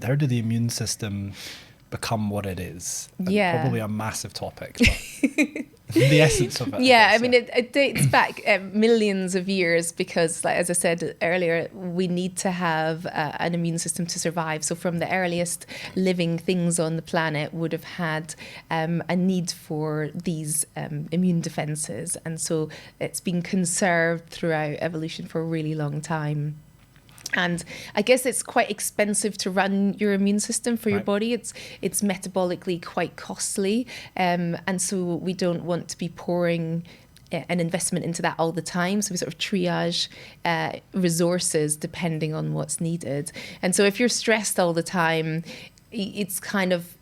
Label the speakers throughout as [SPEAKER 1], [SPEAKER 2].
[SPEAKER 1] how do the immune system become what it is? And
[SPEAKER 2] Yeah.
[SPEAKER 1] probably a massive topic, but the essence of it.
[SPEAKER 2] Yeah, I mean, it dates back millions of years because, like, as I said earlier, we need to have an immune system to survive. So from the earliest living things on the planet would have had a need for these immune defenses. And so it's been conserved throughout evolution for a really long time. And I guess it's quite expensive to run your immune system for your
[SPEAKER 1] Right.
[SPEAKER 2] body. It's metabolically quite costly. And so we don't want to be pouring an investment into that all the time. So we sort of triage resources depending on what's needed. And so if you're stressed all the time, it's kind of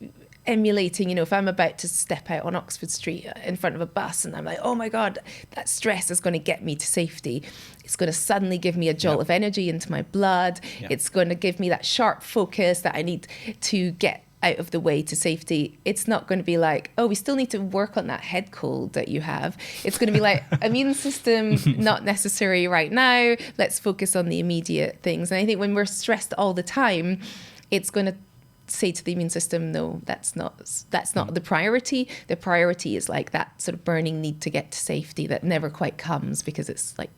[SPEAKER 2] emulating, if I'm about to step out on Oxford Street in front of a bus and I'm like, oh my God, that stress is going to get me to safety. It's going to suddenly give me a jolt of energy into my blood. It's going to give me that sharp focus that I need to get out of the way to safety. It's not going to be like, oh, we still need to work on that head cold that you have. It's going to be like, immune system, not necessary right now. Let's focus on the immediate things. And I think when we're stressed all the time, it's going to say to the immune system, no, that's not the priority. The priority is like that sort of burning need to get to safety that never quite comes because it's like,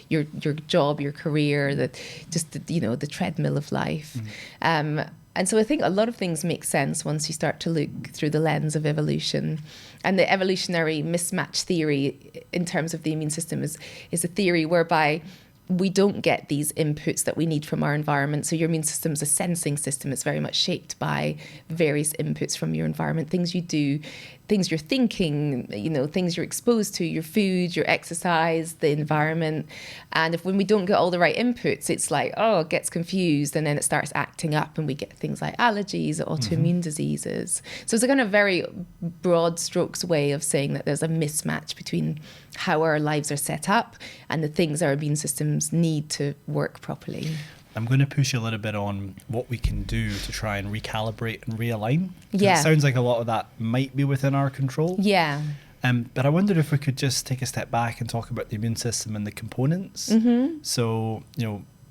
[SPEAKER 2] your job, your career, the treadmill of life. And so I think a lot of things make sense once you start to look through the lens of evolution. And the evolutionary mismatch theory in terms of the immune system is a theory whereby we don't get these inputs that we need from our environment. So your immune system is a sensing system. It's very much shaped by various inputs from your environment, things you do, things you're thinking, things you're exposed to, your food, your exercise, the environment. And when we don't get all the right inputs, it's like, it gets confused and then it starts acting up and we get things like allergies or autoimmune diseases. So it's a kind of very broad strokes way of saying that there's a mismatch between how our lives are set up and the things our immune systems need to work properly.
[SPEAKER 1] I'm going to push you a little bit on what we can do to try and recalibrate and realign.
[SPEAKER 2] Yeah.
[SPEAKER 1] It sounds like a lot of that might be within our control.
[SPEAKER 2] Yeah.
[SPEAKER 1] But I wonder if we could just take a step back and talk about the immune system and the components. So,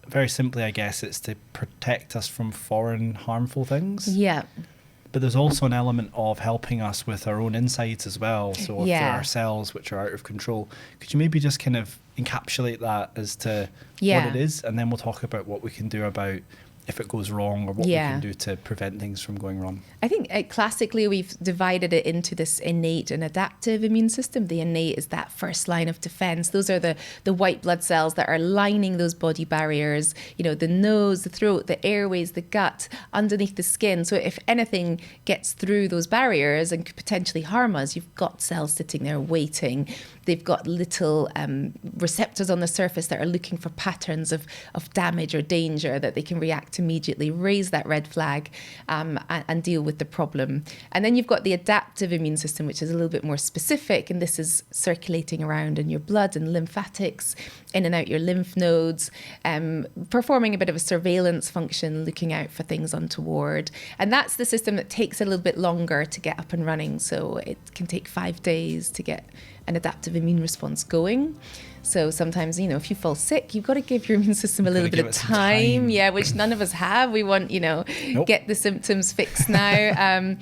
[SPEAKER 1] very simply, I guess it's to protect us from foreign harmful things.
[SPEAKER 2] Yeah.
[SPEAKER 1] But there's also an element of helping us with our own insides as well. So if there are cells which are out of control, could you maybe just kind of encapsulate that as to what it is? And then we'll talk about what we can do about if it goes wrong or what we can do to prevent things from going wrong.
[SPEAKER 2] I think classically we've divided it into this innate and adaptive immune system. The innate is that first line of defense. Those are the white blood cells that are lining those body barriers, the nose, the throat, the airways, the gut, underneath the skin. So if anything gets through those barriers and could potentially harm us, you've got cells sitting there waiting. They've got little receptors on the surface that are looking for patterns of damage or danger that they can react immediately, raise that red flag and deal with the problem. And then you've got the adaptive immune system, which is a little bit more specific. And this is circulating around in your blood and lymphatics, in and out your lymph nodes, performing a bit of a surveillance function, looking out for things untoward. And that's the system that takes a little bit longer to get up and running. So it can take 5 days to get an adaptive immune response going. So sometimes, if you fall sick, you've got to give your immune system a little bit of time. Yeah, which none of us have. We want, get the symptoms fixed now.